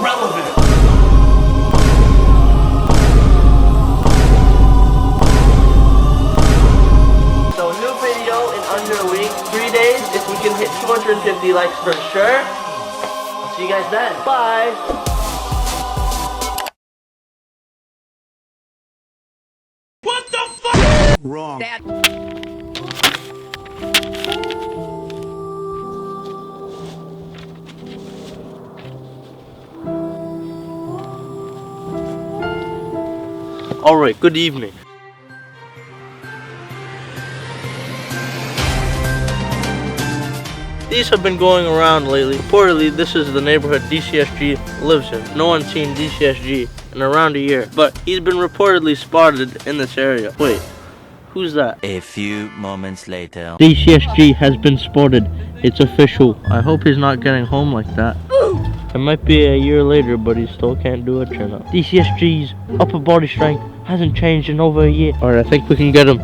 irrelevant. So new video in under a week, 3 days. If we can hit 250 likes for sure. I'll see you guys then. Bye. What the fuck? Wrong. Dad. Alright, good evening. These have been going around lately. Reportedly, this is the neighborhood DCSG lives in. No one's seen DCSG in around a year, but he's been reportedly spotted in this area. Wait, who's that? A few moments later. DCSG has been spotted. It's official. I hope he's not getting home like that. It might be a year later, but he still can't do it, you know. DCSG's upper body strength hasn't changed in over a year. Alright, I think we can get him.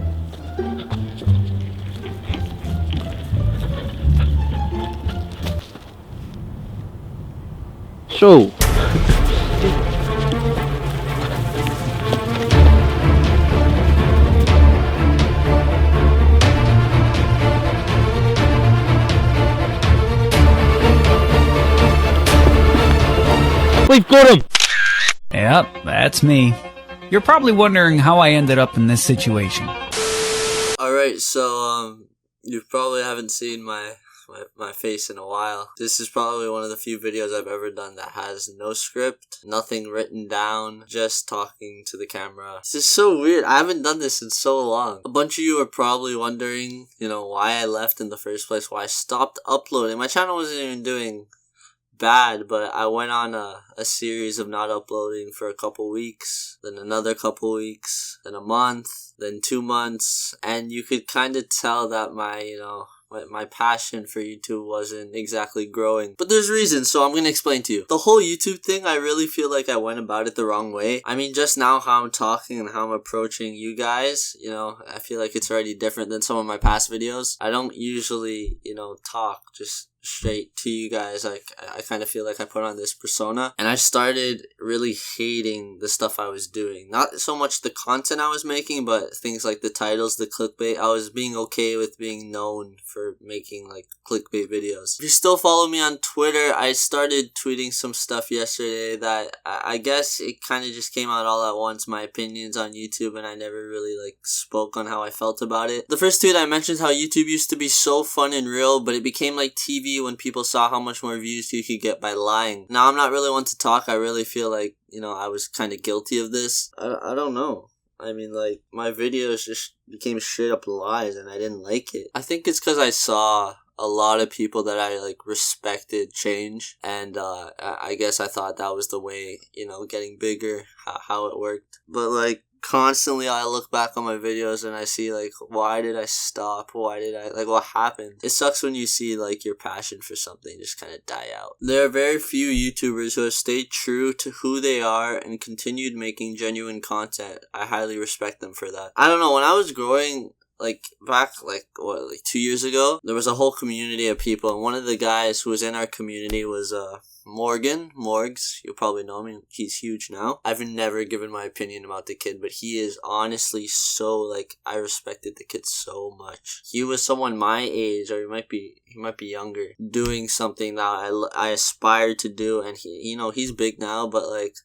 So we've got him! Yep, that's me. You're probably wondering how I ended up in this situation. Alright, so, you probably haven't seen my face in a while. This is probably one of the few videos I've ever done that has no script, nothing written down, just talking to the camera. This is so weird. I haven't done this in so long. A bunch of you are probably wondering, you know, why I left in the first place, why I stopped uploading. My channel wasn't even doing bad, but I went on a series of not uploading for a couple weeks, then another couple weeks, then a month, then 2 months, and you could kind of tell that my passion for YouTube wasn't exactly growing. But there's reasons, so I'm gonna explain to you. The whole YouTube thing, I really feel like I went about it the wrong way. I mean, just now how I'm talking and how I'm approaching you guys, you know, I feel like it's already different than some of my past videos. I don't usually, you know, talk just straight to you guys. Like, I kind of feel like I put on this persona, and I started really hating the stuff I was doing. Not so much the content I was making, but things like the titles, the clickbait. I was being okay with being known for making like clickbait videos. If you still follow me on Twitter, I started tweeting some stuff yesterday that I guess it kind of just came out all at once, my opinions on YouTube, and I never really like spoke on how I felt about it. The first tweet I mentioned how YouTube used to be so fun and real, but it became like TV when people saw how much more views you could get by lying. Now, I'm not really one to talk. I really feel like, you know, I was kind of guilty of this. I don't know. I mean, like, my videos just became straight up lies, and I didn't like it. I think it's because I saw a lot of people that I, like, respected change, and I guess I thought that was the way, you know, getting bigger, how it worked. But, like, constantly I look back on my videos and I see like, why did I stop? Why did I, like, what happened? It sucks when you see like your passion for something just kind of die out. There are very few YouTubers who have stayed true to who they are and continued making genuine content. I highly respect them for that. I don't know, when I was growing, like, back, like, 2 years ago, there was a whole community of people, and one of the guys who was in our community was, Morgs, you'll probably know him, he's huge now. I've never given my opinion about the kid, but he is honestly so, like, I respected the kid so much. He was someone my age, or he might be younger, doing something that I aspired to do, and he, you know, he's big now, but, like,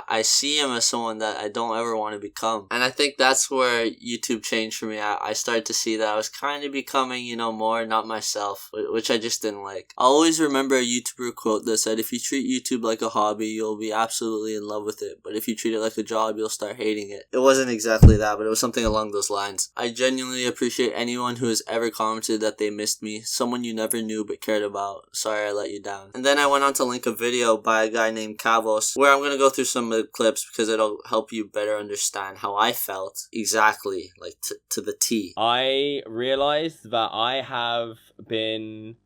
I see him as someone that I don't ever want to become. And I think that's where YouTube changed for me. I started to see that I was kind of becoming, you know, more not myself, which I just didn't like. I always remember a YouTuber quote that said, if you treat YouTube like a hobby, you'll be absolutely in love with it. But if you treat it like a job, you'll start hating it. It wasn't exactly that, but it was something along those lines. I genuinely appreciate anyone who has ever commented that they missed me, someone you never knew but cared about. Sorry I let you down. And then I went on to link a video by a guy named Cavos, where I'm going to go through some of the clips because it'll help you better understand how I felt exactly, like to the T. I realized that I have been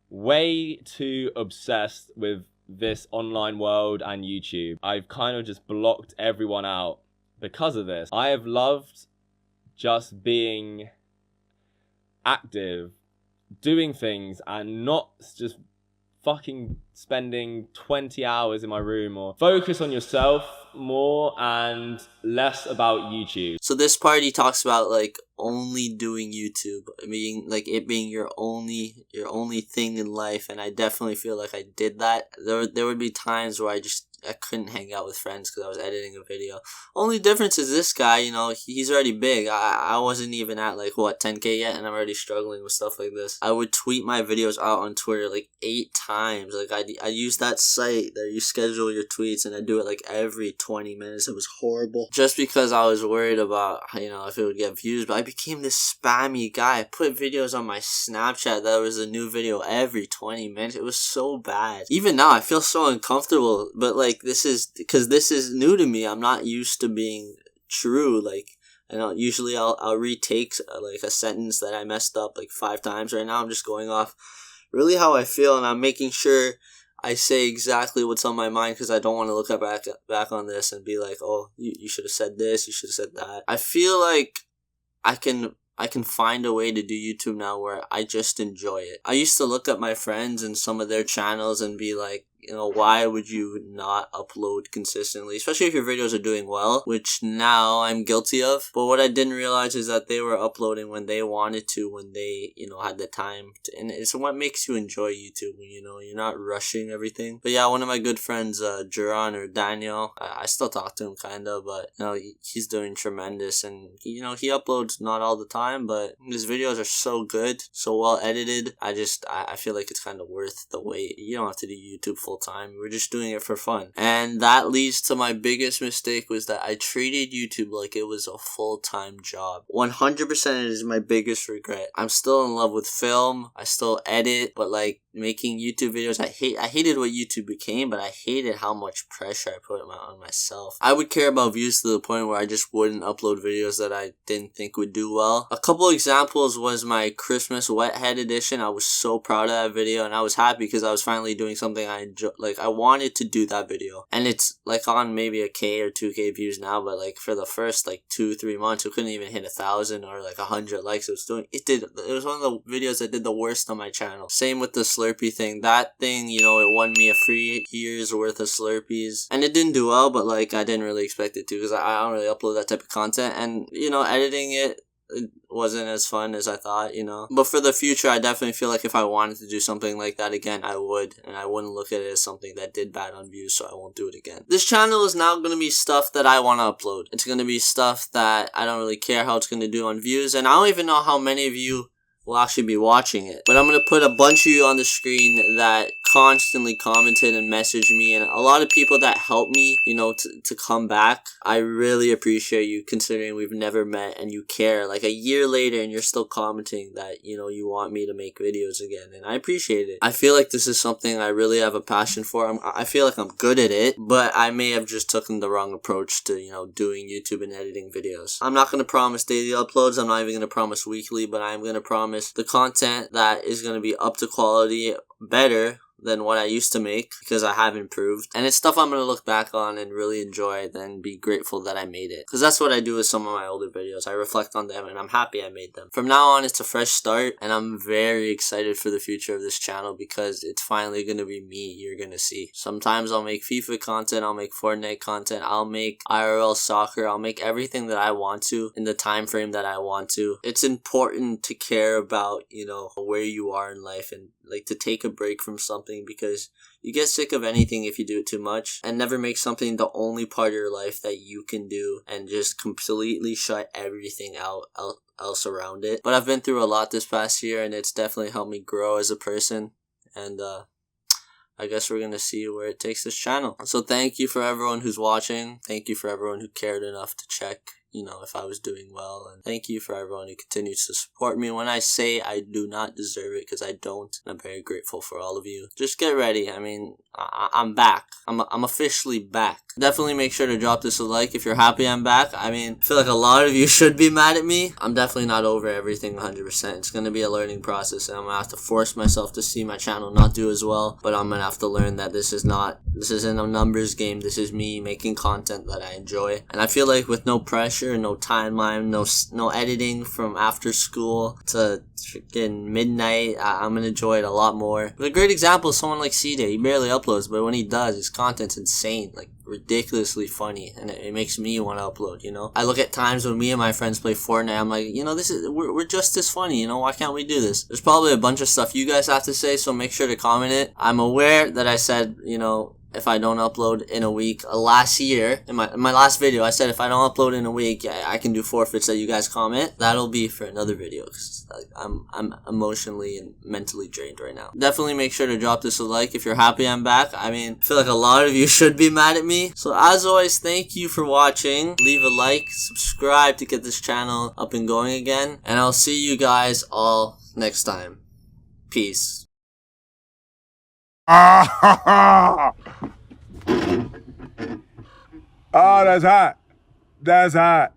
way too obsessed with this online world and YouTube. I've kind of just blocked everyone out because of this. I have loved just being active, doing things, and not just fucking spending 20 hours in my room, or focus on yourself more and less about YouTube. So this part he talks about like only doing YouTube, being like it being your only thing in life, and I definitely feel like I did that. There would be times where I couldn't hang out with friends because I was editing a video. Only difference is this guy, you know, he's already big. I wasn't even at like 10K yet, and I'm already struggling with stuff like this. I would tweet my videos out on Twitter like 8 times. Like I use that site that you schedule your tweets, and I do it like every 20 minutes. It was horrible. Just because I was worried about, you know, if it would get views. But I became this spammy guy. I put videos on my Snapchat that was a new video every 20 minutes. It was so bad. Even now, I feel so uncomfortable. But like, this is new to me. I'm not used to being true. Like, usually I'll retake like a sentence that I messed up like 5 times. Right now I'm just going off really how I feel, and I'm making sure I say exactly what's on my mind, because I don't want to look back on this and be like, oh, you should have said this, you should have said that. I feel like I can find a way to do YouTube now where I just enjoy it. I used to look at my friends and some of their channels and be like, you know, why would you not upload consistently, especially if your videos are doing well, which now I'm guilty of. But what I didn't realize is that they were uploading when they wanted to, when they, you know, had the time to, and it's what makes you enjoy YouTube, when, you know, you're not rushing everything. But yeah, one of my good friends, Duran or Daniel, I still talk to him kind of, but you know, he's doing tremendous, and he uploads not all the time, but his videos are so good, so well edited. I feel like it's kind of worth the wait. You don't have to do YouTube full time. We're just doing it for fun. And that leads to my biggest mistake, was that I treated YouTube like it was a full-time job. 100% it is my biggest regret. I'm still in love with film. I still edit, but like making YouTube videos, I hated what YouTube became, but I hated how much pressure I put on myself. I would care about views to the point where I just wouldn't upload videos that I didn't think would do well. A couple examples was my Christmas wet head edition. I was so proud of that video, and I was happy because I was finally doing something I enjoy. Like, I wanted to do that video, and it's like on maybe a K or 2K views now, but like for the first like 2-3 months, it couldn't even hit 1,000 or like 100 likes. It was one of the videos that did the worst on my channel. Same with the Slurpee thing. That thing, you know, it won me a free year's worth of Slurpees, and it didn't do well, but like I didn't really expect it to, because I don't really upload that type of content, and you know, editing it wasn't as fun as I thought, you know. But for the future, I definitely feel like if I wanted to do something like that again, I would, and I wouldn't look at it as something that did bad on views, so I won't do it again. This channel is now going to be stuff that I want to upload. It's going to be stuff that I don't really care how it's going to do on views, and I don't even know how many of you will actually be watching it. But I'm going to put a bunch of you on the screen that constantly commented and messaged me, and a lot of people that helped me, you know, to come back. I really appreciate you, considering we've never met and you care. Like a year later and you're still commenting that, you know, you want me to make videos again, and I appreciate it. I feel like this is something I really have a passion for. I feel like I'm good at it, but I may have just taken the wrong approach to, you know, doing YouTube and editing videos. I'm not going to promise daily uploads. I'm not even going to promise weekly, but I'm going to promise the content that is going to be up to quality, better than what I used to make, because I have improved. And it's stuff I'm going to look back on and really enjoy, then be grateful that I made it. Because that's what I do with some of my older videos. I reflect on them and I'm happy I made them. From now on, it's a fresh start, and I'm very excited for the future of this channel, because it's finally going to be me you're going to see. Sometimes I'll make FIFA content, I'll make Fortnite content, I'll make IRL soccer, I'll make everything that I want to in the time frame that I want to. It's important to care about, you know, where you are in life, and like to take a break from something, because you get sick of anything if you do it too much, and never make something the only part of your life that you can do, and just completely shut everything else around it. But I've been through a lot this past year, and it's definitely helped me grow as a person, and I guess we're going to see where it takes this channel. So thank you for everyone who's watching. Thank you for everyone who cared enough to check, you know, if I was doing well. And thank you for everyone who continues to support me when I say I do not deserve it, because I don't. I'm very grateful for all of you. Just get ready. I mean, I'm back. I'm officially back. Definitely make sure to drop this a like if you're happy I'm back. I mean, I feel like a lot of you should be mad at me. I'm definitely not over everything 100%. It's going to be a learning process, and I'm going to have to force myself to see my channel not do as well. But I'm going to have to learn that this isn't a numbers game. This is me making content that I enjoy. And I feel like with no pressure, pressure, no timeline, no editing from after school to freaking midnight. I'm gonna enjoy it a lot more. But a great example is someone like C-Day. He barely uploads, but when he does, his content's insane, like ridiculously funny, and it makes me want to upload, you know? I look at times when me and my friends play Fortnite, I'm like, you know, we're just as funny, you know? Why can't we do this? There's probably a bunch of stuff you guys have to say, so make sure to comment it. I'm aware that I said, you know, if I don't upload in a week, last year, in my last video, I said if I don't upload in a week, yeah, I can do forfeits that you guys comment. That'll be for another video, because I'm emotionally and mentally drained right now. Definitely make sure to drop this a like if you're happy I'm back. I mean, I feel like a lot of you should be mad at me. So as always, thank you for watching. Leave a like, subscribe to get this channel up and going again, and I'll see you guys all next time. Peace. Oh, that's hot. That's hot.